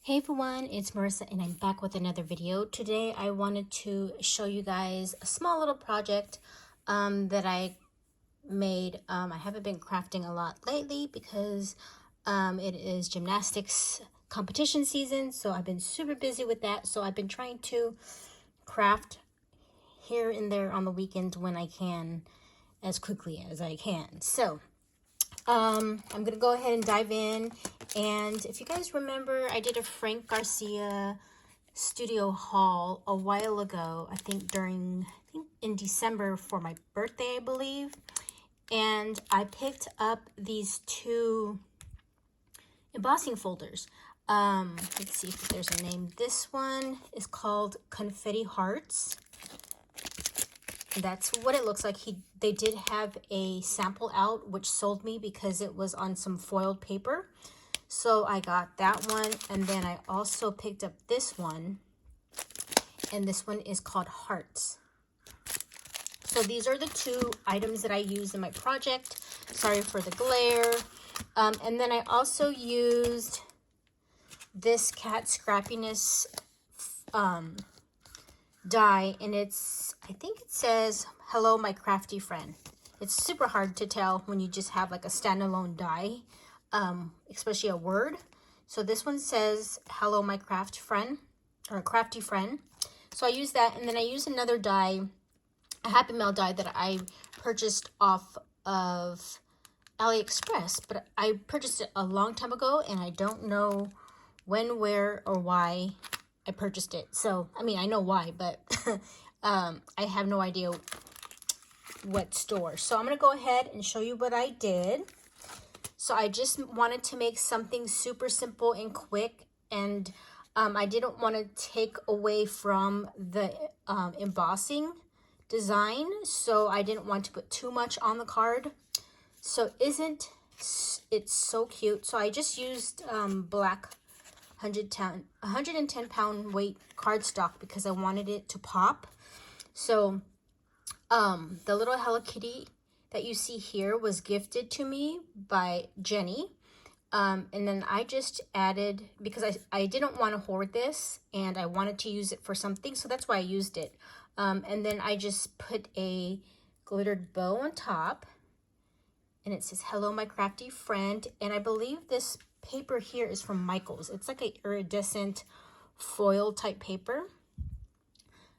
Hey everyone, it's Marissa and I'm back with another video. Today I wanted to show you guys a small little project that I made. I haven't been crafting a lot lately because it is gymnastics competition season, so I've been super busy with that. So I've been trying to craft here and there on the weekends when I can, as quickly as I can. So I'm gonna go ahead and dive in. And if you guys remember, I did a Frank Garcia studio haul a while ago, I think in December for my birthday, I believe. And I picked up these two embossing folders. Let's see if there's a name. This one is called Confetti Hearts. That's what it looks like. They did have a sample out, which sold me because it was on some foiled paper. So I got that one, and then I also picked up this one, and this one is called Hearts. So these are the two items that I used in my project. Sorry for the glare. And then I also used this cat scrappiness die, and I think it says, "Hello, my crafty friend." It's super hard to tell when you just have like a standalone die, especially a word. So this one says, "Hello, my craft friend," or crafty friend. So I use that, and then I use another die, a Happy Mail die that I purchased off of AliExpress, but I purchased it a long time ago, and I don't know when, where, or why I purchased it. So, I mean, I know why, but I have no idea what store. So I'm going to go ahead and show you what I did. So I just wanted to make something super simple and quick, and I didn't want to take away from the embossing design, so I didn't want to put too much on the card. So isn't it so cute? So I just used black 110 pound weight cardstock because I wanted it to pop. So the little Hello Kitty that you see here was gifted to me by Jenny. And then I just added, because I didn't want to hoard this and I wanted to use it for something, so that's why I used it. And then I just put a glittered bow on top, and it says, "Hello, my crafty friend." And I believe this paper here is from Michael's. It's like a iridescent foil type paper.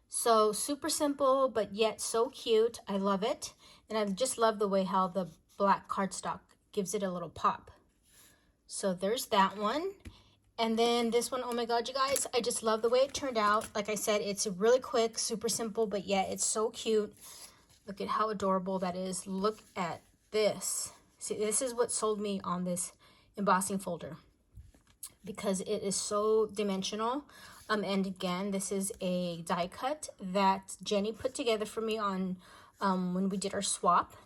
So super simple, but yet so cute. I love it. And I just love the way how the black cardstock gives it a little pop. So there's that one. And then this one, oh my God, you guys, I just love the way it turned out. Like I said, it's really quick, super simple, but yet it's so cute. Look at how adorable that is. Look at this. See, this is what sold me on this embossing folder, because it is so dimensional. And again, this is a die cut that Jenny put together for me on when we did our swap.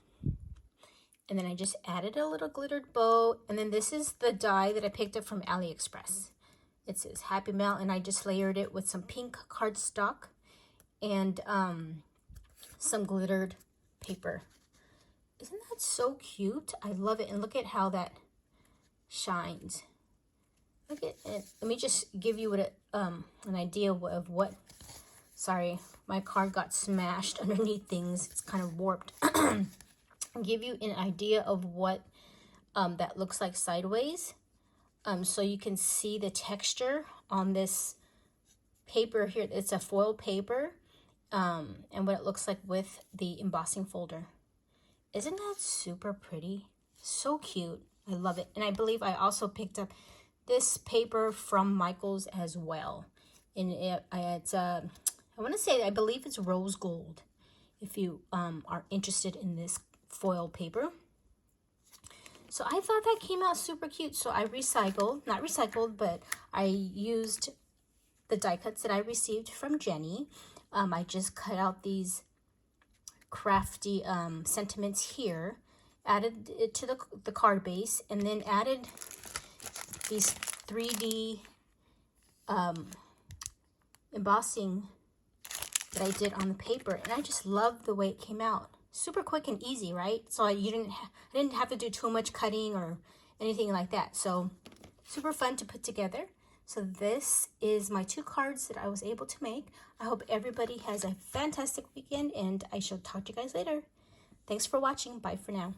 And then I just added a little glittered bow. And then this is the die that I picked up from AliExpress. It says Happy Mail, and I just layered it with some pink cardstock and some glittered paper. Isn't that so cute? I love it. And look at how that shines. Look at it. Let me just give you an idea of what. Sorry, my card got smashed underneath things. It's kind of warped. Give you an idea of what that looks like sideways, so you can see the texture on this paper here. It's a foil paper, and what it looks like with the embossing folder. Isn't that super pretty? So cute. I love it. And I believe I also picked up this paper from Michael's as well. And it's I want to say, I believe it's rose gold, if you are interested in this foil paper. So I thought that came out super cute. So I not recycled, but I used the die cuts that I received from Jenny. I just cut out these crafty sentiments here, added it to the card base, and then added these 3D embossing that I did on the paper, and I just love the way it came out. Super quick and easy, right? So I didn't have to do too much cutting or anything like that. So super fun to put together. So this is my 2 cards that I was able to make. I hope everybody has a fantastic weekend, and I shall talk to you guys later. Thanks for watching. Bye for now.